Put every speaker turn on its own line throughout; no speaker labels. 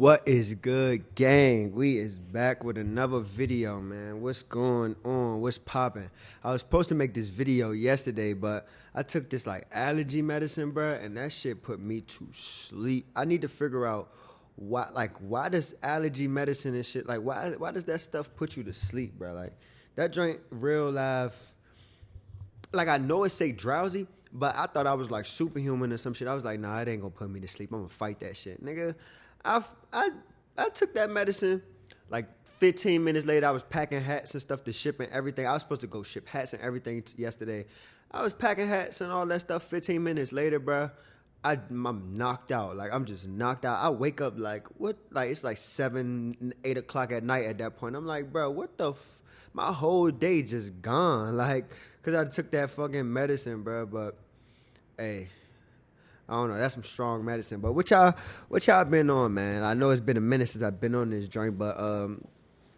What is good, gang? We is back with another video, man. What's going on? What's popping? I was supposed to make this video yesterday, but I took this like allergy medicine, bruh, and that shit put me to sleep. I need to figure out why does allergy medicine and shit why does that stuff put you to sleep, bruh? Like that joint real life. Like I know it say drowsy, but I thought I was like superhuman or some shit. I was like, nah, it ain't gonna put me to sleep. I'm gonna fight that shit, nigga. I I I took that medicine. Like 15 minutes later, I was packing hats and stuff to ship and everything. I was supposed to go ship hats and everything yesterday. I was packing hats and all that stuff. 15 minutes later, bro, I'm knocked out. Like I'm just knocked out. I wake up like what? Like it's like 7, 8 o'clock at night at that point. I'm like, bro, what the? My whole day just gone. Like, cause I took that fucking medicine, bro. But hey, I don't know. That's some strong medicine. But what y'all been on, man? I know it's been a minute since I've been on this joint, but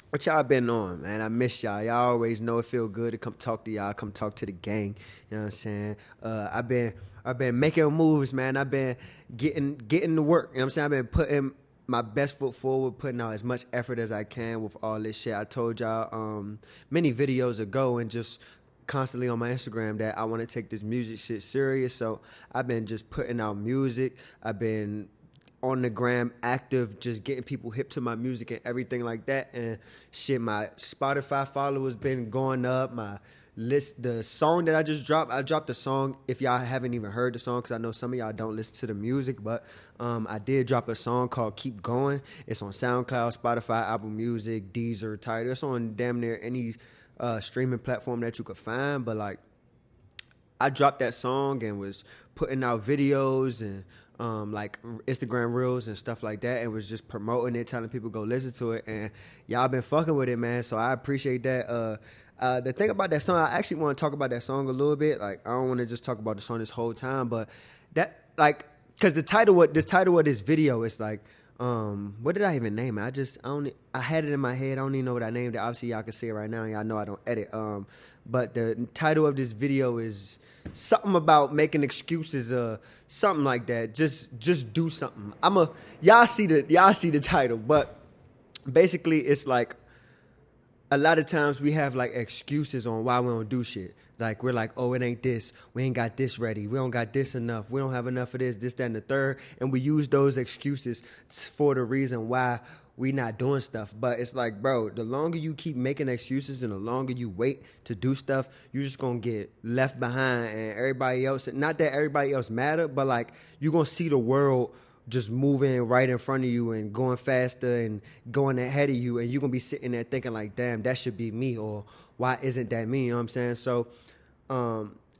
what y'all been on, man? I miss y'all. Y'all always know it feel good to come talk to y'all, come talk to the gang. You know what I'm saying? I've been making moves, man. I've been getting to work. You know what I'm saying? I've been putting my best foot forward, putting out as much effort as I can with all this shit. I told y'all many videos ago and just constantly on my Instagram that I want to take this music shit serious. So I've been just putting out music. I've been on the gram active, just getting people hip to my music and everything like that. And shit, my Spotify followers been going up. My list, the song that I just dropped, I dropped a song. If y'all haven't even heard the song, because I know some of y'all don't listen to the music, but I did drop a song called Keep Going. It's on SoundCloud, Spotify, Apple Music, Deezer, Tidal. It's on damn near any streaming platform that you could find. But like, I dropped that song and was putting out videos and like Instagram reels and stuff like that, and was just promoting it, telling people go listen to it, and y'all been fucking with it, man. So I appreciate that. The thing about that song, I actually want to talk about that song a little bit. Like I don't want to just talk about the song this whole time, but that like because the title of this video is like what did I even name it? I had it in my head. I don't even know what I named it. Obviously y'all can see it right now, and y'all know I don't edit. But the title of this video is something about making excuses, something like that. Just do something. Y'all see the title, but basically it's like a lot of times we have like excuses on why we don't do shit. Like we're like, oh, it ain't this. We ain't got this ready. We don't got this enough. We don't have enough of this, that, and the third. And we use those excuses for the reason why we not doing stuff. But it's like, bro, the longer you keep making excuses and the longer you wait to do stuff, you're just gonna get left behind, and everybody else. Not that everybody else matter, but like you're gonna see the world just moving right in front of you and going faster and going ahead of you, and you're gonna be sitting there thinking like, damn, that should be me, or why isn't that me? You know what I'm saying? So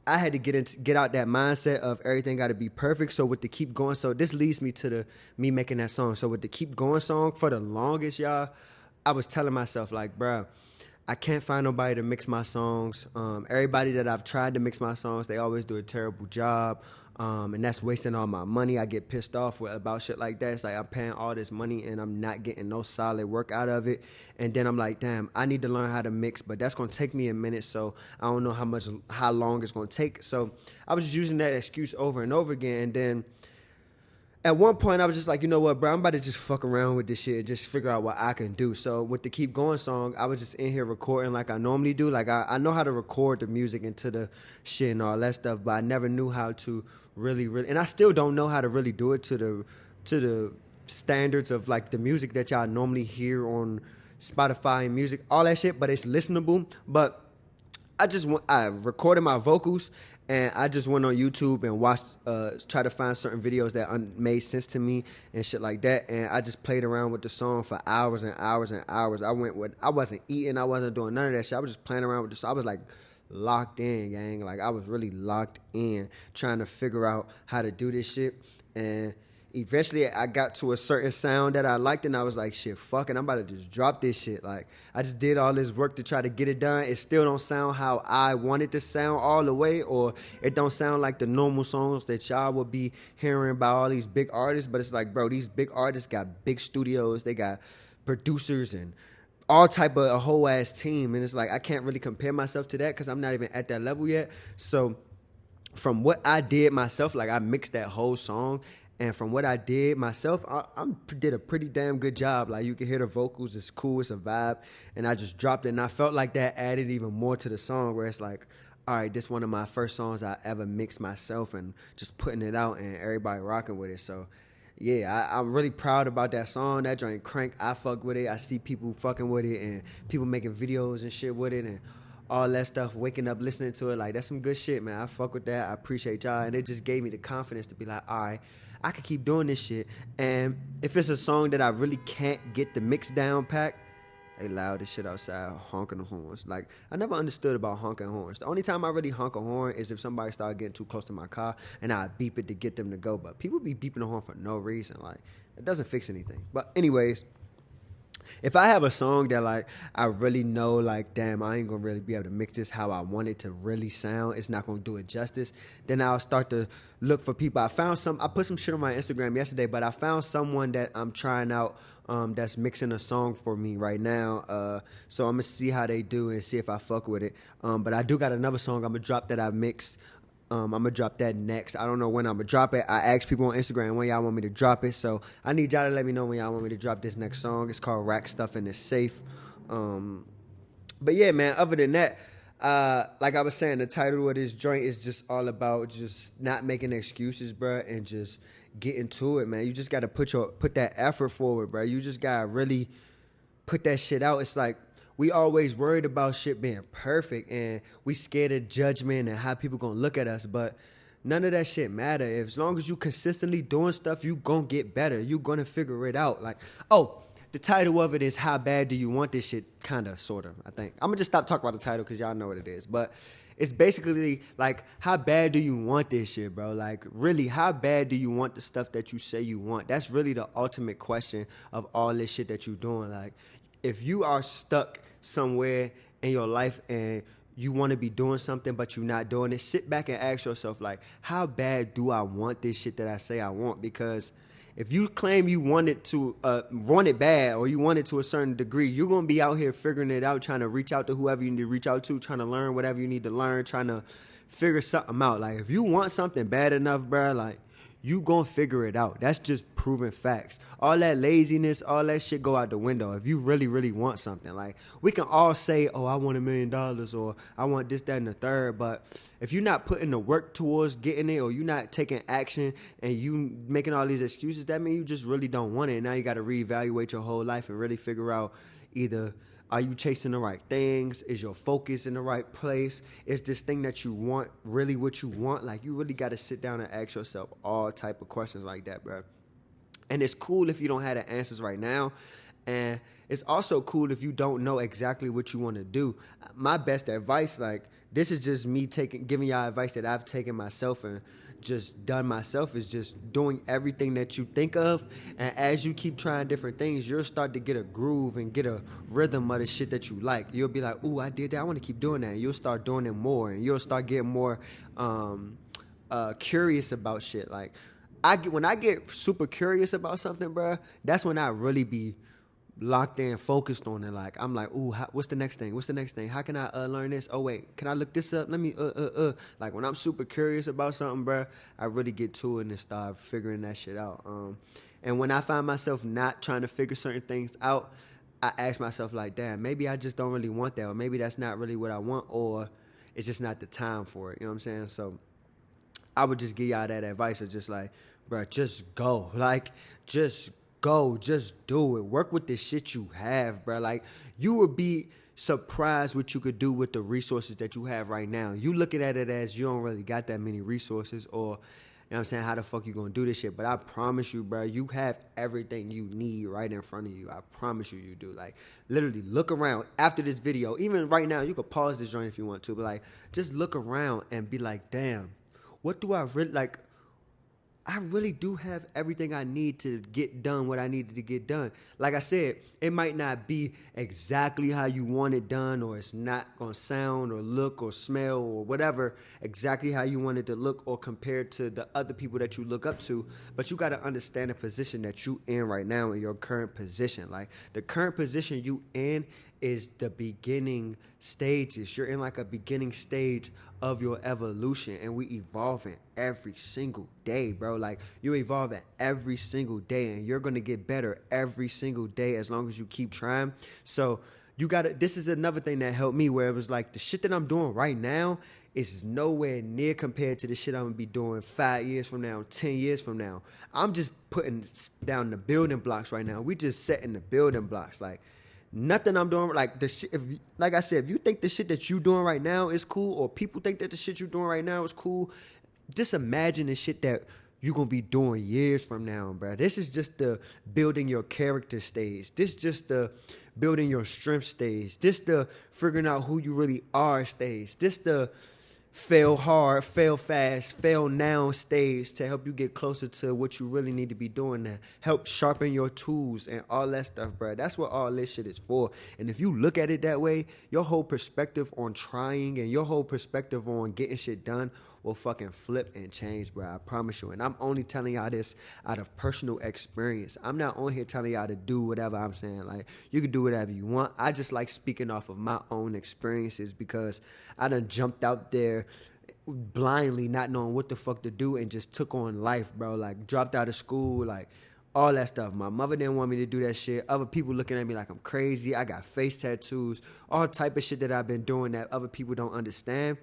I had to get out that mindset of everything got to be perfect. So with the Keep Going, so this leads me to me making that song. So with the Keep Going song, for the longest, y'all, I was telling myself like, bro, I can't find nobody to mix my songs. Everybody that I've tried to mix my songs, they always do a terrible job. And that's wasting all my money. I get pissed off about shit like that. It's like I'm paying all this money and I'm not getting no solid work out of it. And then I'm like, damn, I need to learn how to mix, but that's gonna take me a minute. So I don't know how long it's gonna take. So I was just using that excuse over and over again. And then at one point I was just like, you know what, bro, I'm about to just fuck around with this shit and just figure out what I can do. So with the Keep Going song, I was just in here recording like I normally do. Like I know how to record the music into the shit and all that stuff, but I never knew how to really, and I still don't know how to really do it to the standards of like the music that y'all normally hear on Spotify and music, all that shit, but it's listenable. But I recorded my vocals, and I just went on YouTube and watched, try to find certain videos that made sense to me and shit like that. And I just played around with the song for hours and hours and hours. I wasn't eating, I wasn't doing none of that shit. I was just playing around with the song. I was like locked in, gang. Like I was really locked in trying to figure out how to do this shit. And eventually I got to a certain sound that I liked, and I was like, shit, fuck it, I'm about to just drop this shit. Like I just did all this work to try to get it done. It still don't sound how I want it to sound all the way, or it don't sound like the normal songs that y'all would be hearing by all these big artists. But it's like, bro, these big artists got big studios, they got producers and all type of a whole ass team, and it's like I can't really compare myself to that because I'm not even at that level yet. So from what I did myself, like I mixed that whole song, And from what I did myself, I did a pretty damn good job. Like you can hear the vocals, it's cool, it's a vibe, and I just dropped it. And I felt like that added even more to the song, where it's like, all right, this one of my first songs I ever mixed myself, and just putting it out and everybody rocking with it. So yeah, I'm really proud about that song. That joint crank. I fuck with it. I see people fucking with it and people making videos and shit with it and all that stuff. Waking up listening to it, like that's some good shit, man. I fuck with that. I appreciate y'all, and it just gave me the confidence to be like, all right, I could keep doing this shit. And if it's a song that I really can't get the mix down pack, they loud as shit outside, honking the horns. Like, I never understood about honking horns. The only time I really honk a horn is if somebody started getting too close to my car and I beep it to get them to go. But people be beeping the horn for no reason. Like, it doesn't fix anything. But anyways, if I have a song that like I really know like damn I ain't gonna really be able to mix this how I want it to really sound, it's not gonna do it justice, then I'll start to look for people. I put some shit on my Instagram yesterday, but I found someone that I'm trying out that's mixing a song for me right now. So I'm gonna see how they do and see if I fuck with it. But I do got another song I'm gonna drop that I mixed. I'm gonna drop that next. I don't know when I'm gonna drop it. I asked people on Instagram when y'all want me to drop it, so I need y'all to let me know when y'all want me to drop this next song. It's called Rack Stuff and It's Safe. But yeah, man. Other than that, like I was saying, the title of this joint is just all about just not making excuses, bro, and just getting to it, man. You just gotta put that effort forward, bro. You just gotta really put that shit out. It's like we always worried about shit being perfect and we scared of judgment and how people gonna look at us, but none of that shit matter. As long as you consistently doing stuff, you gonna get better. You gonna figure it out. Like, oh, the title of it is How Bad Do You Want This Shit? Kinda, sorta, I think. I'm gonna just stop talking about the title because y'all know what it is. But it's basically like, how bad do you want this shit, bro? Like, really, how bad do you want the stuff that you say you want? That's really the ultimate question of all this shit that you're doing. Like, if you are stuck somewhere in your life and you want to be doing something but you're not doing it, sit back and ask yourself, like, how bad do I want this shit that I say I want? Because if you claim you want it bad, or you want it to a certain degree, you're going to be out here figuring it out, trying to reach out to whoever you need to reach out to, trying to learn whatever you need to learn, trying to figure something out. Like, if you want something bad enough, bro, like, you gonna figure it out. That's just proven facts. All that laziness, all that shit go out the window if you really, really want something. Like, we can all say, oh, I want $1 million, or I want this, that, and the third, but if you're not putting the work towards getting it, or you're not taking action, and you making all these excuses, that means you just really don't want it. And now you gotta reevaluate your whole life and really figure out, either are you chasing the right things? Is your focus in the right place? Is this thing that you want really what you want? Like, you really got to sit down and ask yourself all type of questions like that, bro. And it's cool if you don't have the answers right now. And it's also cool if you don't know exactly what you want to do. My best advice, like, this is just me giving y'all advice that I've taken myself and just done myself, is just doing everything that you think of. And as you keep trying different things, you'll start to get a groove and get a rhythm of the shit that you like. You'll be like, ooh, I did that, I want to keep doing that. And you'll start doing it more, and you'll start getting more curious about shit. Like, when I get super curious about something, bro, that's when I really be locked in, focused on it. Like, I'm like, ooh, what's the next thing? What's the next thing? How can I learn this? Oh, wait, can I look this up? Let me, Like, when I'm super curious about something, bro, I really get to it and start figuring that shit out. And when I find myself not trying to figure certain things out, I ask myself, like, damn, maybe I just don't really want that, or maybe that's not really what I want, or it's just not the time for it. You know what I'm saying? So I would just give y'all that advice of just like, bro, just go. Like, just go. Just do it. Work with the shit you have, bro. Like, you would be surprised what you could do with the resources that you have right now. You looking at it as you don't really got that many resources, or, you know what I'm saying, how the fuck you gonna do this shit? But I promise you, bro, you have everything you need right in front of you. I promise you do. Like, literally look around after this video. Even right now, you could pause this joint if you want to, but like, just look around and be like, damn, what do I really like? I really do have everything I need to get done what I needed to get done. Like I said, it might not be exactly how you want it done, or it's not going to sound or look or smell or whatever exactly how you want it to look or compared to the other people that you look up to. But you got to understand the position that you in right now, in your current position. Like, the current position you in is the beginning stages. You're in like a beginning stage of your evolution, and we evolving every single day, bro. Like, you're evolving every single day, and you're gonna get better every single day as long as you keep trying. So you gotta, this is another thing that helped me, where it was like the shit that I'm doing right now is nowhere near compared to the shit I'm gonna be doing 5 years from now, 10 years from now. I'm just putting down the building blocks right now. We just setting the building blocks. Like, nothing I'm doing, like the shit, like I said, if you think the shit that you doing right now is cool, or people think that the shit you doing right now is cool, just imagine the shit that you're gonna be doing years from now, bro. This is just the building your character stage. This just the building your strength stage. This the figuring out who you really are stage. This the fail hard, fail fast, fail now stage to help you get closer to what you really need to be doing now. Help sharpen your tools and all that stuff, bro. That's what all this shit is for. And if you look at it that way, your whole perspective on trying and your whole perspective on getting shit done will fucking flip and change, bro. I promise you. And I'm only telling y'all this out of personal experience. I'm not on here telling y'all to do whatever I'm saying. Like, you can do whatever you want. I just like speaking off of my own experiences because I done jumped out there blindly not knowing what the fuck to do and just took on life, bro. Like, dropped out of school, like, all that stuff. My mother didn't want me to do that shit. Other people looking at me like I'm crazy. I got face tattoos, all type of shit that I've been doing that other people don't understand.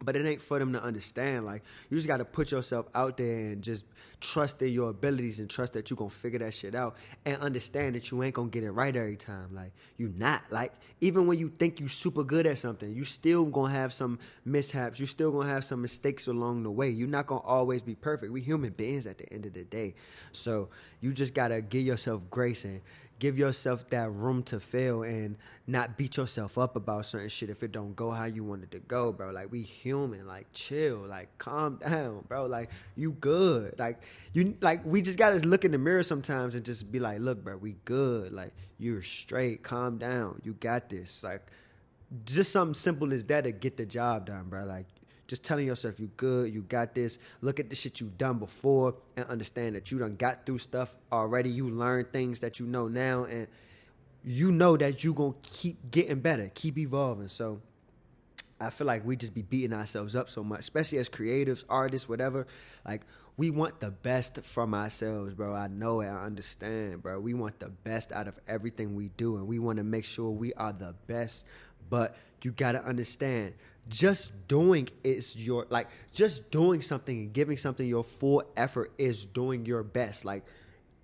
But it ain't for them to understand. Like, you just got to put yourself out there and just trust in your abilities and trust that you going to figure that shit out and understand that you ain't going to get it right every time. Like, you not. Like, even when you think you super good at something, you still going to have some mishaps. You still going to have some mistakes along the way. You're not going to always be perfect. We human beings at the end of the day. So you just got to give yourself grace and give yourself that room to fail and not beat yourself up about certain shit if it don't go how you want it to go, bro. Like, we human. Like, chill. Like, calm down, bro. Like, you good. Like, we just gotta look in the mirror sometimes and just be like, look, bro, we good. Like, you're straight. Calm down. You got this. Like, just something simple as that to get the job done, bro. Like, just telling yourself you good, you got this. Look at the shit you done before and understand that you done got through stuff already. You learned things that you know now, and you know that you gonna keep getting better, keep evolving. So I feel like we just be beating ourselves up so much, especially as creatives, artists, whatever. Like, we want the best from ourselves, bro. I know it. I understand, bro. We want the best out of everything we do, and we want to make sure we are the best. But you got to understand, just doing just doing something and giving something your full effort is doing your best. Like,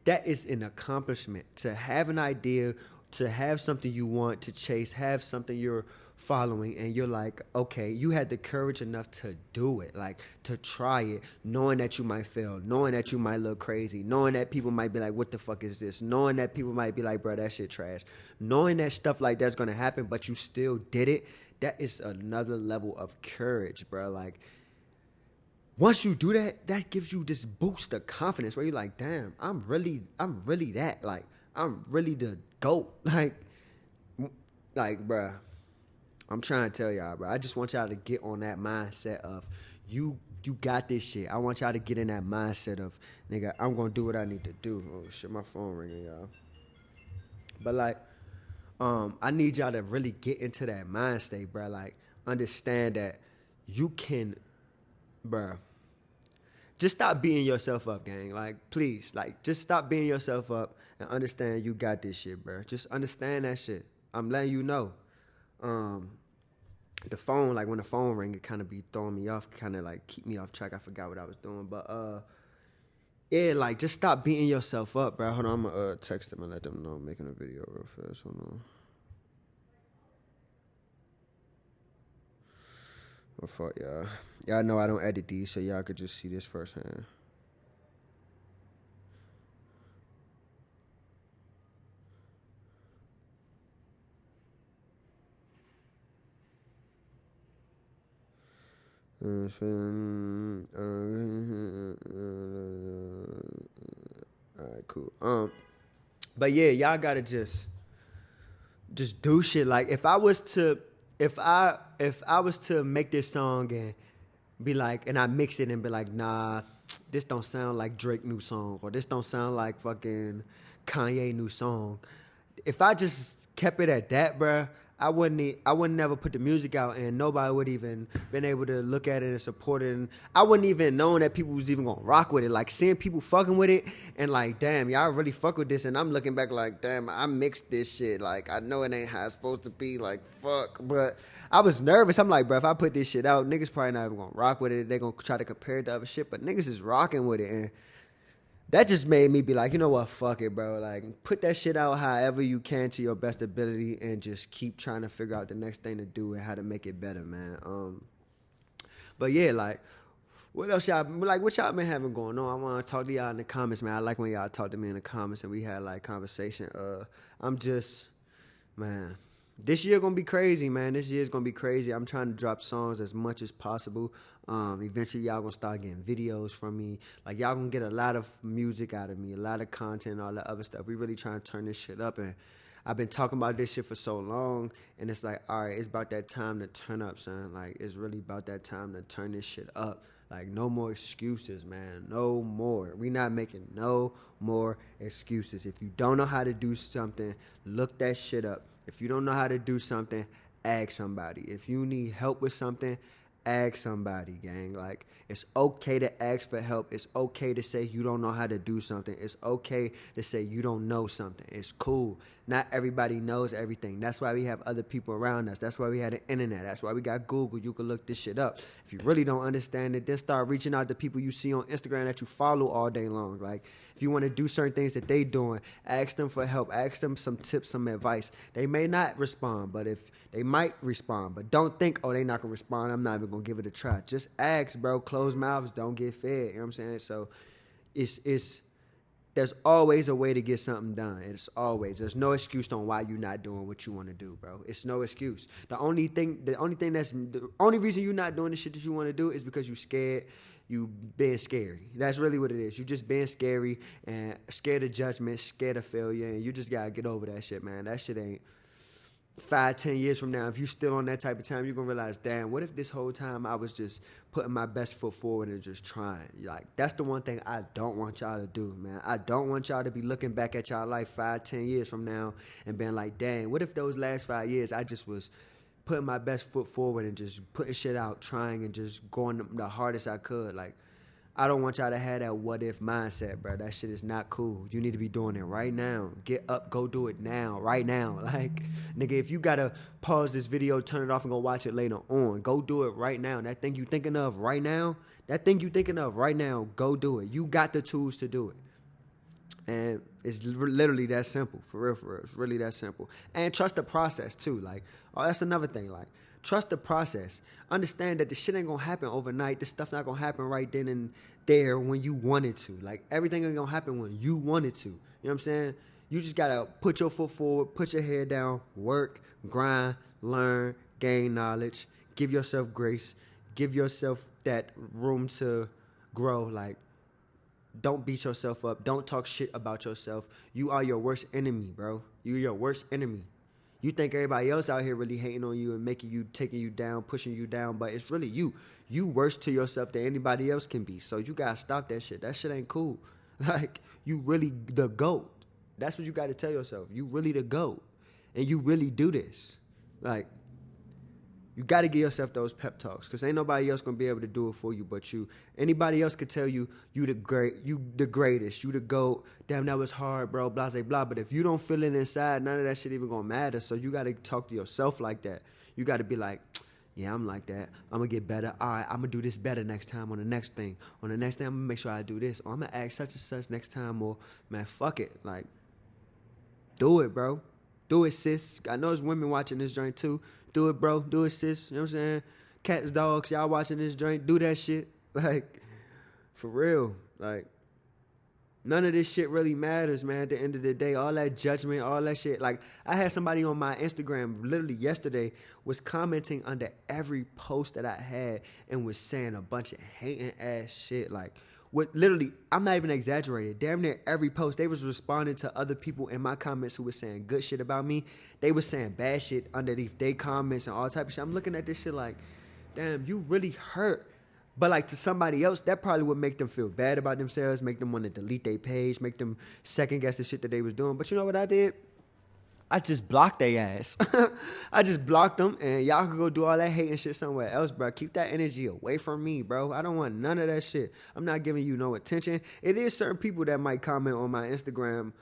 that is an accomplishment. To have an idea, to have something you want to chase, have something you're following, and you're like, okay, you had the courage enough to do it, like, to try it, knowing that you might fail, knowing that you might look crazy, knowing that people might be like, what the fuck is this, knowing that people might be like, bro, that shit trash, knowing that stuff like that's gonna happen, but you still did it. That is another level of courage, bro. Like, once you do that, that gives you this boost of confidence where you're like, damn, I'm really that. Like, I'm really the GOAT. Like, bro, I'm trying to tell y'all, bro. I just want y'all to get on that mindset of you got this shit. I want y'all to get in that mindset of, nigga, I'm going to do what I need to do. Oh, shit, my phone ringing, y'all. But, like, I need y'all to really get into that mind state, bro. Like, understand that you can, bro. Just stop beating yourself up, gang. Like, please, like, just stop beating yourself up and understand you got this shit, bro. Just understand that shit. I'm letting you know. The phone, like, when the phone ring, it kind of be throwing me off, kind of like keep me off track. I forgot what I was doing, but yeah, like, just stop beating yourself up, bro. Hold on, I'm gonna text them and let them know I'm making a video real fast. Hold on. Oh, fuck, y'all. Y'all know I don't edit these, so y'all could just see this firsthand. Alright, cool. But yeah, y'all gotta just do shit. Like, if I was to make this song and be like, and I mix it and be like, nah, this don't sound like Drake new song, or this don't sound like fucking Kanye new song. If I just kept it at that, bruh, I wouldn't never put the music out, and nobody would even been able to look at it and support it. And I wouldn't even known that people was even gonna rock with it. Like seeing people fucking with it, and like, damn, y'all really fuck with this. And I'm looking back like, damn, I mixed this shit. Like I know it ain't how it's supposed to be. Like fuck, but I was nervous. I'm like, bro, if I put this shit out, niggas probably not even gonna rock with it. They gonna try to compare it to other shit, but niggas is rocking with it, and that just made me be like, you know what, fuck it, bro. Like, put that shit out however you can to your best ability and just keep trying to figure out the next thing to do and how to make it better, man. But yeah, like, what else what y'all been having going on? I want to talk to y'all in the comments, man. I like when y'all talk to me in the comments and we had like conversation. I'm just, man, this year gonna be crazy, man. This year's gonna be crazy. I'm trying to drop songs as much as possible. Eventually, y'all gonna start getting videos from me. Like, y'all gonna get a lot of music out of me, a lot of content, all that other stuff. We really trying to turn this shit up. And I've been talking about this shit for so long. And it's like, all right, it's about that time to turn up, son. Like, it's really about that time to turn this shit up. Like, no more excuses, man. No more. We not making no more excuses. If you don't know how to do something, look that shit up. If you don't know how to do something, ask somebody. If you need help with something, ask somebody, gang. Like, it's okay to ask for help. It's okay to say you don't know how to do something. It's okay to say you don't know something. It's cool. Not everybody knows everything. That's why we have other people around us. That's why we have the internet. That's why we got Google. You can look this shit up. If you really don't understand it, then start reaching out to people you see on Instagram that you follow all day long. Like, if you want to do certain things that they doing, ask them for help. Ask them some tips, some advice. They may not respond, but if they might respond. But don't think, oh, they not going to respond. I'm not even going to give it a try. Just ask, bro. Closed mouths don't get fed. You know what I'm saying? So there's always a way to get something done. It's always. There's no excuse on why you're not doing what you want to do, bro. It's no excuse. The only reason you're not doing the shit that you want to do is because you're scared. You being scary. That's really what it is. You just being scary and scared of judgment, scared of failure, and you just gotta get over that shit, man. That shit ain't 5-10 years from now. If you still on that type of time, you're gonna realize, damn, what if this whole time I was just putting my best foot forward and just trying? Like, that's the one thing I don't want y'all to do, man. I don't want y'all to be looking back at y'all life 5-10 years from now and being like, dang, what if those last 5 years I just was putting my best foot forward and just putting shit out, trying and just going the hardest I could. Like, I don't want y'all to have that what if mindset, bro. That shit is not cool. You need to be doing it right now. Get up, go do it now, right now. Like, nigga, if you gotta pause this video, turn it off and go watch it later on, go do it right now. That thing you thinking of right now, go do it. You got the tools to do it. And it's literally that simple, for real, for real. It's really that simple. And trust the process, too. Like, oh, that's another thing. Like, trust the process. Understand that the shit ain't gonna happen overnight. This stuff not gonna happen right then and there when you want it to. Like, everything ain't gonna happen when you want it to. You know what I'm saying? You just gotta put your foot forward, put your head down, work, grind, learn, gain knowledge, give yourself grace, give yourself that room to grow. Like, don't beat yourself up. Don't talk shit about yourself. You are your worst enemy, bro. You're your worst enemy. You think everybody else out here really hating on you and taking you down, pushing you down, but it's really you. You worse to yourself than anybody else can be. So you gotta stop that shit. That shit ain't cool. Like, you really the GOAT. That's what you gotta tell yourself. You really the GOAT. And you really do this. Like, you got to give yourself those pep talks, because ain't nobody else going to be able to do it for you but you. Anybody else could tell you, you the greatest, you the GOAT, damn, that was hard, bro, blah, blah, blah. But if you don't feel it inside, none of that shit even going to matter. So you got to talk to yourself like that. You got to be like, yeah, I'm like that. I'm going to get better. All right, I'm going to do this better next time on the next thing. On the next thing, I'm going to make sure I do this. Or I'm going to ask such and such next time. Or, man, fuck it. Like, do it, bro. Do it, sis. I know there's women watching this joint, too. Do it, bro. Do it, sis. You know what I'm saying? Cats, dogs, y'all watching this joint, do that shit. Like, for real. Like, none of this shit really matters, man, at the end of the day. All that judgment, all that shit. Like, I had somebody on my Instagram literally yesterday was commenting under every post that I had and was saying a bunch of hating ass shit. Like, what literally, I'm not even exaggerating. Damn near every post, they was responding to other people in my comments who was saying good shit about me. They was saying bad shit underneath their comments and all type of shit. I'm looking at this shit like, damn, you really hurt. But like, to somebody else, that probably would make them feel bad about themselves, make them want to delete their page, make them second guess the shit that they was doing. But you know what I did? I just blocked their ass. I just blocked them, and y'all can go do all that hating shit somewhere else, bro. Keep that energy away from me, bro. I don't want none of that shit. I'm not giving you no attention. It is certain people that might comment on my Instagram.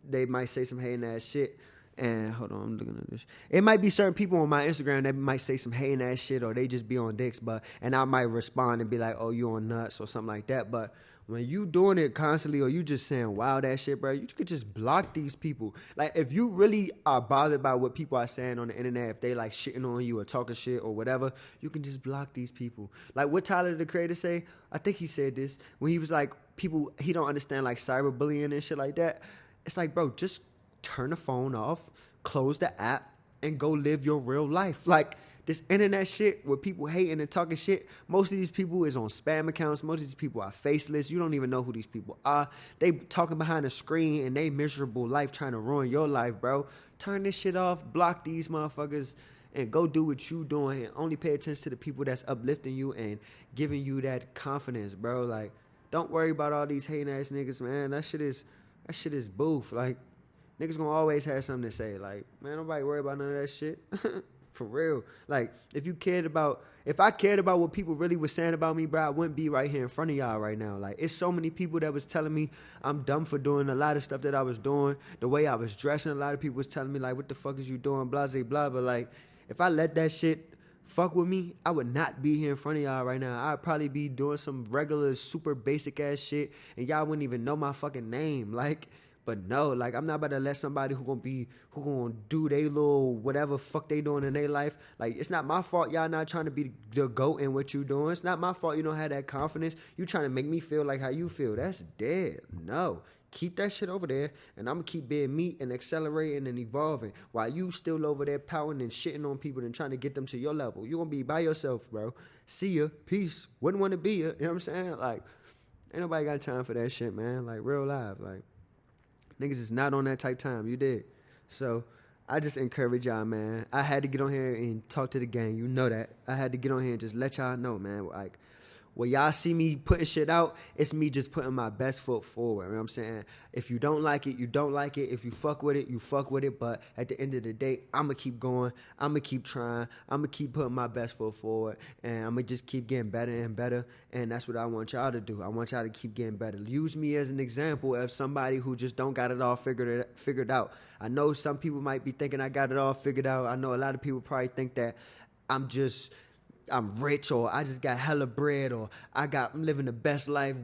They might say some hating ass shit. And hold on, I'm looking at this. It might be certain people on my Instagram that might say some hating ass shit, or they just be on dicks, and I might respond and be like, "Oh, you on nuts" or something like that. But when you doing it constantly, or you just saying wild ass shit, bro, you could just block these people. Like, if you really are bothered by what people are saying on the internet, if they like shitting on you or talking shit or whatever, you can just block these people. Like, what Tyler the Creator say? I think he said this when he was like, people, he don't understand like cyberbullying and shit like that. It's like, bro, just turn the phone off, close the app, and go live your real life. Like, this internet shit where people hating and talking shit, most of these people is on spam accounts. Most of these people are faceless. You don't even know who these people are. They talking behind a screen and they miserable life trying to ruin your life, bro. Turn this shit off, block these motherfuckers, and go do what you doing, and only pay attention to the people that's uplifting you and giving you that confidence, bro. Like, don't worry about all these hating ass niggas, man. That shit is boof. Like, niggas gonna always have something to say. Like, man, nobody worry about none of that shit. For real. Like, if I cared about what people really was saying about me, bro, I wouldn't be right here in front of y'all right now. Like, it's so many people that was telling me I'm dumb for doing a lot of stuff that I was doing. The way I was dressing, a lot of people was telling me, like, what the fuck is you doing, blah, blah, blah. But, like, if I let that shit fuck with me, I would not be here in front of y'all right now. I'd probably be doing some regular, super basic ass shit, and y'all wouldn't even know my fucking name. Like, but no, like, I'm not about to let somebody who gonna do they little whatever fuck they doing in their life. Like, it's not my fault y'all not trying to be the GOAT in what you doing. It's not my fault you don't have that confidence. You trying to make me feel like how you feel. That's dead. No. Keep that shit over there, and I'm gonna keep being me and accelerating and evolving while you still over there pouting and shitting on people and trying to get them to your level. You gonna be by yourself, bro. See ya. Peace. Wouldn't want to be ya. You know what I'm saying? Like, ain't nobody got time for that shit, man. Like, real life. Like, niggas is not on that type time. You did. So I just encourage y'all, man. I had to get on here and talk to the gang. You know that. I had to get on here and just let y'all know, man. Like, when y'all see me putting shit out, it's me just putting my best foot forward. You know what I'm saying? If you don't like it, you don't like it. If you fuck with it, you fuck with it. But at the end of the day, I'm going to keep going. I'm going to keep trying. I'm going to keep putting my best foot forward. And I'm going to just keep getting better and better. And that's what I want y'all to do. I want y'all to keep getting better. Use me as an example of somebody who just don't got it all figured out. I know some people might be thinking I got it all figured out. I know a lot of people probably think that I'm rich, or I just got hella bread, or I'm living the best life,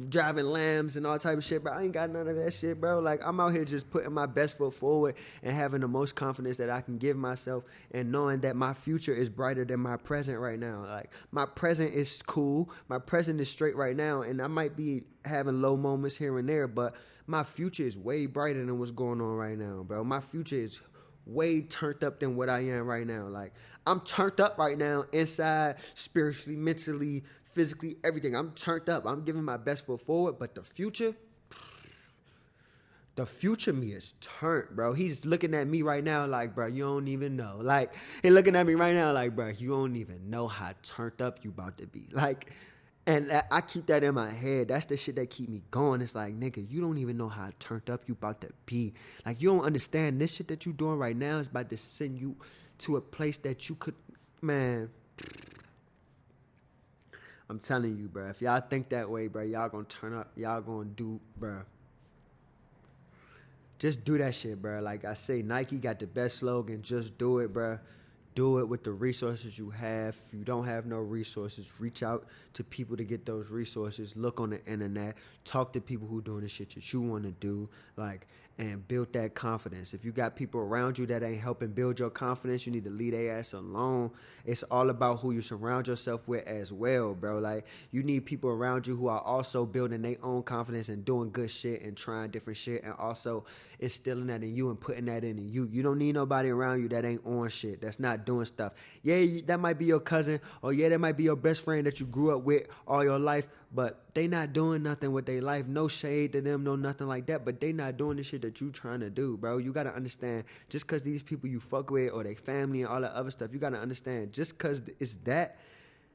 driving lambs and all type of shit, bro. I ain't got none of that shit, bro. Like, I'm out here just putting my best foot forward and having the most confidence that I can give myself, and knowing that my future is brighter than my present right now. Like, my present is cool. My present is straight right now, and I might be having low moments here and there, but my future is way brighter than what's going on right now, bro. My future is way turned up than what I am right now. Like, I'm turned up right now, inside, spiritually, mentally, physically, everything. I'm turned up. I'm giving my best foot forward, but the future me is turned, bro. He's looking at me right now like, bro, you don't even know. Like, he's looking at me right now like, bro, you don't even know how turned up you about to be. Like, and I keep that in my head. That's the shit that keep me going. It's like, nigga, you don't even know how turned up you about to be. Like, you don't understand this shit that you doing right now is about to send you to a place that you could, man. I'm telling you, bro. If y'all think that way, bro, y'all gonna turn up. Y'all gonna do, bro. Just do that shit, bro. Like I say, Nike got the best slogan. Just do it, bro. Do it with the resources you have. If you don't have no resources, reach out to people to get those resources. Look on the internet. Talk to people who doing the shit that you want to do. Like, and build that confidence. If you got people around you that ain't helping build your confidence, you need to leave their ass alone. It's all about who you surround yourself with as well, bro. Like, you need people around you who are also building their own confidence and doing good shit and trying different shit, and also instilling that in you and putting that in you. You don't need nobody around you that ain't on shit, that's not doing stuff. Yeah, that might be your cousin, or yeah, that might be your best friend that you grew up with all your life, but they not doing nothing with their life. No shade to them, no nothing like that, but they not doing the shit that you trying to do, bro. You got to understand, just because these people you fuck with or their family and all that other stuff, you got to understand, just because it's that,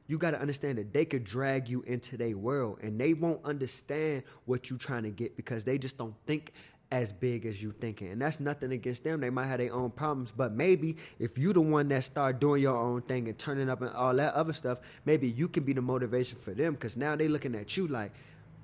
you got to understand that they could drag you into their world, and they won't understand what you trying to get because they just don't think as big as you thinking. And that's nothing against them. They might have their own problems, but maybe if you the one that start doing your own thing and turning up and all that other stuff, maybe you can be the motivation for them, because now they looking at you like,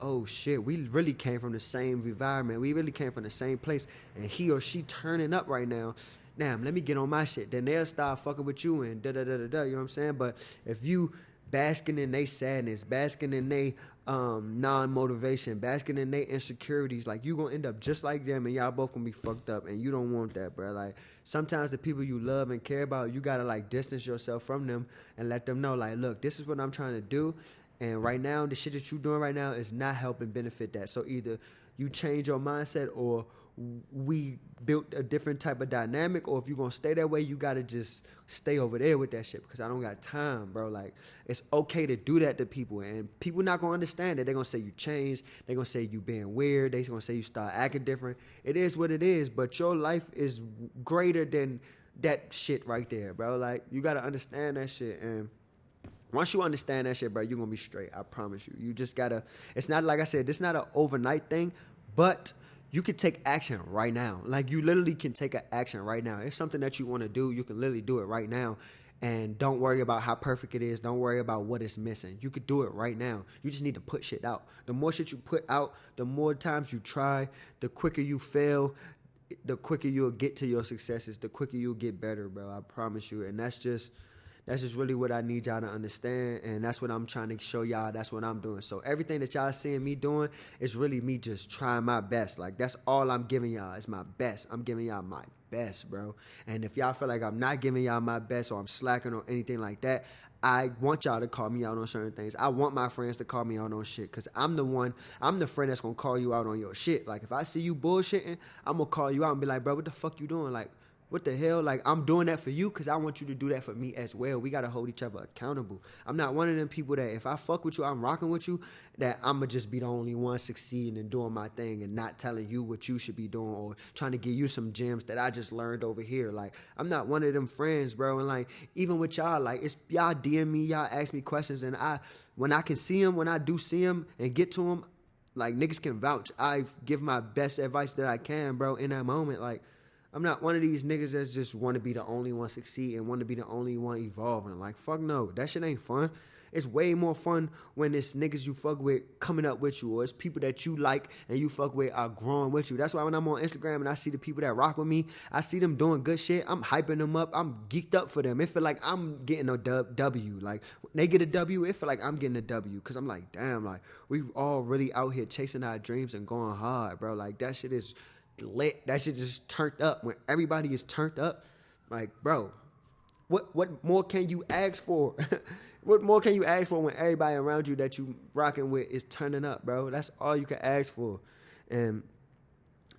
oh shit, we really came from the same environment. We really came from the same place, and he or she turning up right now. Damn, let me get on my shit. Then they'll start fucking with you and da-da-da-da-da, you know what I'm saying? But if you basking in their sadness, basking in their non-motivation, basking in their insecurities, like, you gonna end up just like them, and y'all both gonna be fucked up, and you don't want that, bro. Like, sometimes the people you love and care about, you gotta, like, distance yourself from them and let them know, like, look, this is what I'm trying to do, and right now, the shit that you're doing right now is not helping benefit that. So either you change your mindset, or we built a different type of dynamic, or if you're going to stay that way, you got to just stay over there with that shit, because I don't got time, bro. Like, it's okay to do that to people, and people not going to understand it. They're going to say you changed. They're going to say you being weird. They're going to say you start acting different. It is what it is, but your life is greater than that shit right there, bro. Like, you got to understand that shit, and once you understand that shit, bro, you're going to be straight. I promise you. You just got to, it's not, like I said, it's not an overnight thing, but you can take action right now. Like, you literally can take an action right now. It's something that you want to do. You can literally do it right now. And don't worry about how perfect it is. Don't worry about what is missing. You could do it right now. You just need to put shit out. The more shit you put out, the more times you try, the quicker you fail, the quicker you'll get to your successes, the quicker you'll get better, bro. I promise you. And that's just really what I need y'all to understand, and that's what I'm trying to show y'all. That's what I'm doing. So everything that y'all seeing me doing is really me just trying my best. Like, that's all I'm giving y'all is my best. I'm giving y'all my best, bro. And if y'all feel like I'm not giving y'all my best, or I'm slacking or anything like that, I want y'all to call me out on certain things. I want my friends to call me out on shit, because I'm the friend that's going to call you out on your shit. Like, if I see you bullshitting, I'm going to call you out and be like, bro, what the fuck you doing? Like, what the hell? Like, I'm doing that for you because I want you to do that for me as well. We got to hold each other accountable. I'm not one of them people that if I fuck with you, I'm rocking with you, that I'm going to just be the only one succeeding and doing my thing and not telling you what you should be doing, or trying to give you some gems that I just learned over here. Like, I'm not one of them friends, bro. And, like, even with y'all, like, it's y'all DM me, y'all ask me questions, and when I can see them, when I do see them and get to them, like, niggas can vouch. I give my best advice that I can, bro, in that moment. Like, I'm not one of these niggas that just want to be the only one succeed and want to be the only one evolving. Like, fuck no. That shit ain't fun. It's way more fun when it's niggas you fuck with coming up with you, or it's people that you like and you fuck with are growing with you. That's why when I'm on Instagram and I see the people that rock with me, I see them doing good shit, I'm hyping them up. I'm geeked up for them. It feel like I'm getting a W. Like, when they get a W, it feel like I'm getting a W, because I'm like, damn, like, we all really out here chasing our dreams and going hard, bro. Like, that shit is lit. That shit just turned up. When everybody is turned up, like, bro, what more can you ask for? What more can you ask for when everybody around you that you rocking with is turning up, bro? That's all you can ask for. And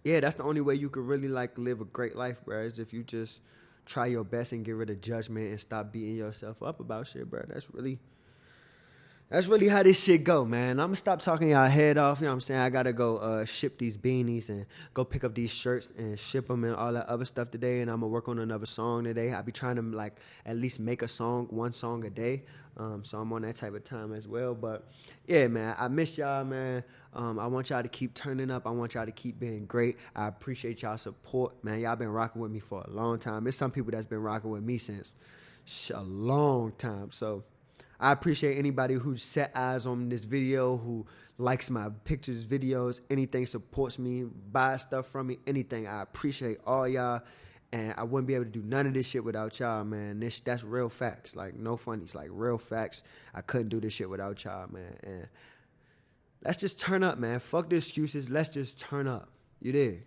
yeah, that's the only way you could really, like, live a great life, bro, is if you just try your best and get rid of judgment and stop beating yourself up about shit, bro. That's really how this shit go, man. I'm going to stop talking y'all head off. You know what I'm saying? I got to go ship these beanies and go pick up these shirts and ship them and all that other stuff today. And I'm going to work on another song today. I be trying to, like, at least make one song a day. So I'm on that type of time as well. But, yeah, man, I miss y'all, man. I want y'all to keep turning up. I want y'all to keep being great. I appreciate y'all support, man. Y'all been rocking with me for a long time. There's some people that's been rocking with me since a long time. So I appreciate anybody who set eyes on this video, who likes my pictures, videos, anything, supports me, buys stuff from me, anything. I appreciate all y'all, and I wouldn't be able to do none of this shit without y'all, man. That's real facts, like, no funnies, like, real facts. I couldn't do this shit without y'all, man. And let's just turn up, man. Fuck the excuses. Let's just turn up. You did.